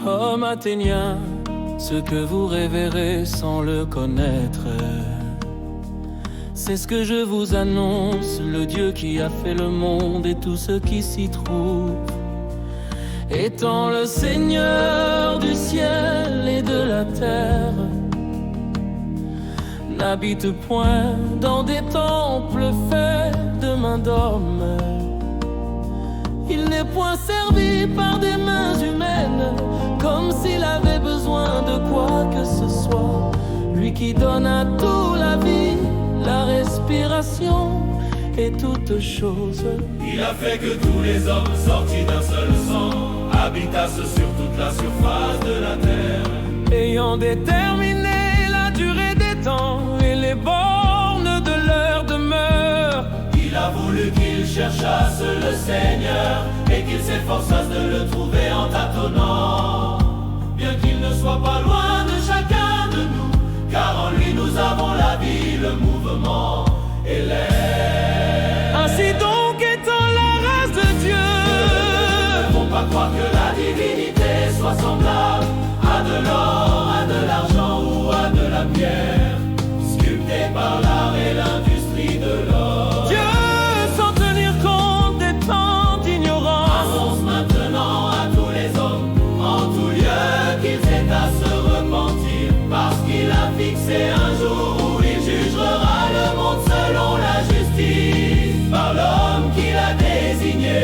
Homme athénien, ce que vous révérez sans le connaître, c'est ce que je vous annonce, le Dieu qui a fait le monde et tout ce qui s'y trouve. Étant le Seigneur du ciel et de la terre, n'habite point dans des temples faits de mains d'hommes. Il n'est point servi par des mains humaines, comme s'il avait besoin de quoi que ce soit. Lui qui donne à tout la vie, la respiration et toutes choses. Il a fait que tous les hommes sortis d'un seul sang habitassent sur toute la surface de la terre, ayant déterminé la durée des temps et les bornes de leur demeure. Il a voulu qu'ils cherchassent le Seigneur et qu'ils s'efforçassent de le trouver en tâtonnant, bien qu'il ne soit pas loin de chacun de nous, car en lui nous avons la vie, le mouvement et l'air. Ainsi donc étant la race de Dieu, ne faut pas croire que la divinité soit semblable à de l'or, à de l'argent ou à de la pierre, sculptée par l'art et l'industrie de l'or. Dieu, sans tenir compte des temps d'ignorance, annonce maintenant à tous les hommes, en tout lieu, qu'ils aient à se repentir, parce qu'il a fixé un jour où il jugera le monde selon la justice, par l'homme qu'il a désigné.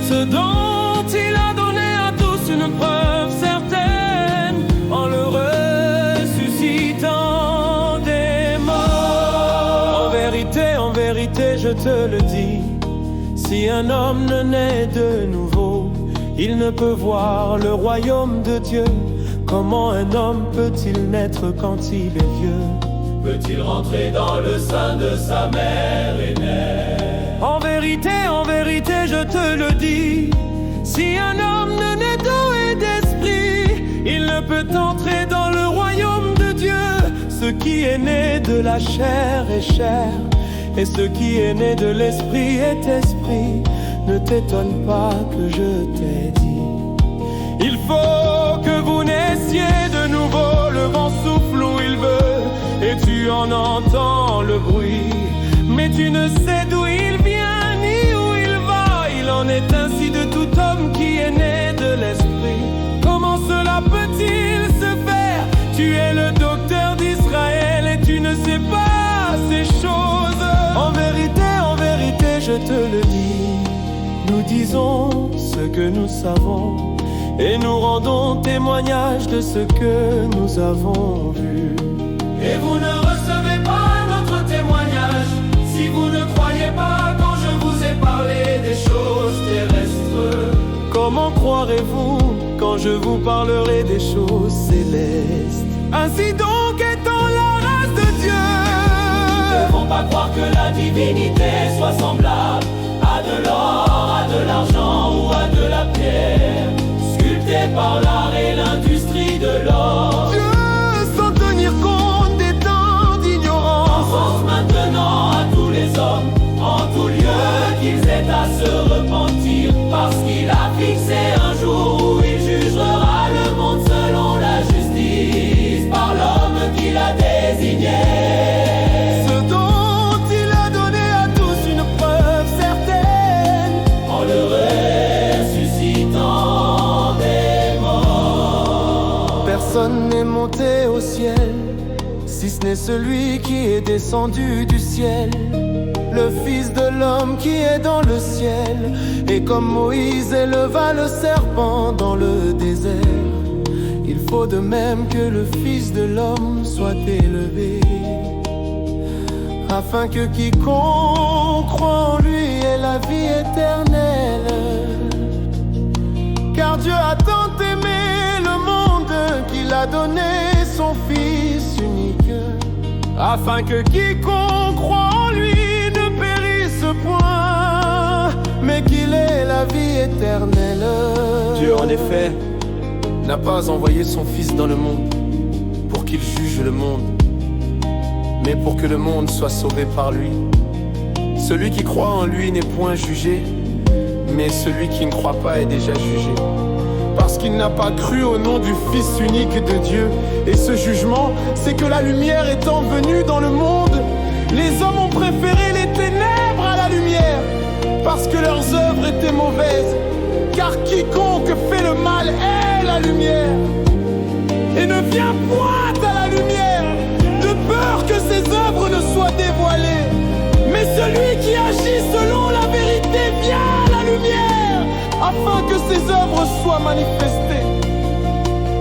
ce dont il a donné à tous une preuve certaine, en le ressuscitant des morts. En vérité, je te le dis, si un homme ne naît de nouveau, il ne peut voir le royaume de Dieu. Comment un homme peut-il naître quand il est vieux? Peut-il rentrer dans le sein de sa mère aînée? En vérité, je te le dis, si un homme ne naît d'eau et d'esprit, il ne peut entrer dans le royaume de Dieu. Ce qui est né de la chair est chair, et ce qui est né de l'esprit est esprit. Ne t'étonne pas que je t'ai dit, il faut que vous naissiez de nouveau. Le vent souffle où il veut, et tu en entends le bruit, mais tu ne sais d'où il vient ni où il va. Il en est ainsi de tout homme qui est né de l'esprit. Comment cela peut-il se faire? Tu es le docteur d'Israël et tu ne sais pas ces choses. En vérité, je te le dis, nous disons ce que nous savons, et nous rendons témoignage de ce que nous avons vu. Et vous ne recevez pas notre témoignage, si vous ne croyez pas quand je vous ai parlé des choses terrestres. Comment croirez-vous quand je vous parlerai des choses célestes? Ainsi donc étant la race de Dieu, ne faut pas croire que la divinité soit semblable à de l'or, à de l'argent ou à de la pierre, sculptée par l'art et l'industrie de l'or. Dieu, sans tenir compte des temps d'ignorance, annonce maintenant à tous les hommes, en tout lieu, qu'ils aient à se repentir, parce qu'il a fixé un jour où il jugera le monde selon la justice, par l'homme qu'il a désigné. ce dont il a donné à tous une preuve certaine, En le ressuscitant des morts. personne n'est monté au ciel, si ce n'est celui qui est descendu du ciel, le Fils de l'homme qui est dans le ciel. Et comme Moïse éleva le serpent dans le désert, il faut de même que le Fils de l'homme soit élevé, afin que quiconque croit en lui ait la vie éternelle. Car Dieu a tant aimé le monde qu'il a donné son Fils unique, afin que quiconque croit en lui ne périsse point, mais qu'il ait la vie éternelle. Dieu en effet n'a pas envoyé son Fils dans le monde qu'il juge le monde, mais pour que le monde soit sauvé par lui. Celui qui croit en lui n'est point jugé, mais celui qui ne croit pas est déjà jugé, parce qu'il n'a pas cru au nom du Fils unique de Dieu. Et ce jugement, c'est que la lumière étant venue dans le monde, les hommes ont préféré les ténèbres à la lumière, parce que leurs œuvres étaient mauvaises. Car quiconque fait le mal est la lumière, et ne vient point à la lumière, de peur que ses œuvres ne soient dévoilées. Mais celui qui agit selon la vérité vient à la lumière, afin que ses œuvres soient manifestées,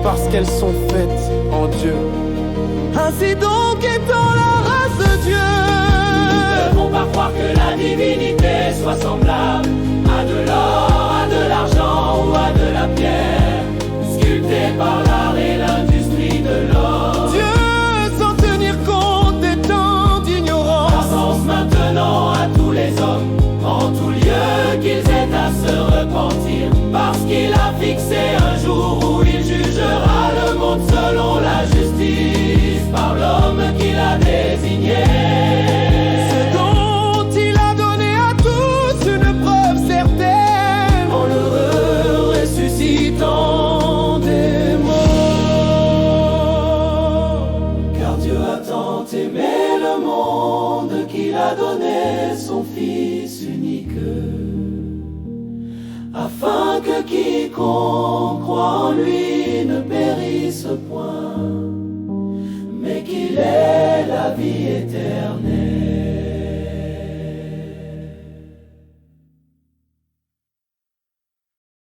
parce qu'elles sont faites en Dieu. Ainsi donc étant la race de Dieu, nous devons pas croire que la divinité soit semblable à de l'or, à de l'argent ou à de la pierre, sculptée par l'art et l'industrie de l'or. Dieu, sans tenir compte des temps d'ignorance, annonce maintenant à tous les hommes, en tout lieu, qu'ils aient à se repentir, parce qu'il a fixé un jour où il jugera le monde selon la justice, par l'homme qu'il a désigné. Ce dont il a donné à tous une preuve certaine, en le ressuscitant des morts. Car Dieu a tant aimé le monde qu'il a donné son Fils unique, afin que quiconque croit en lui ne périsse point, mais qu'il ait la vie éternelle.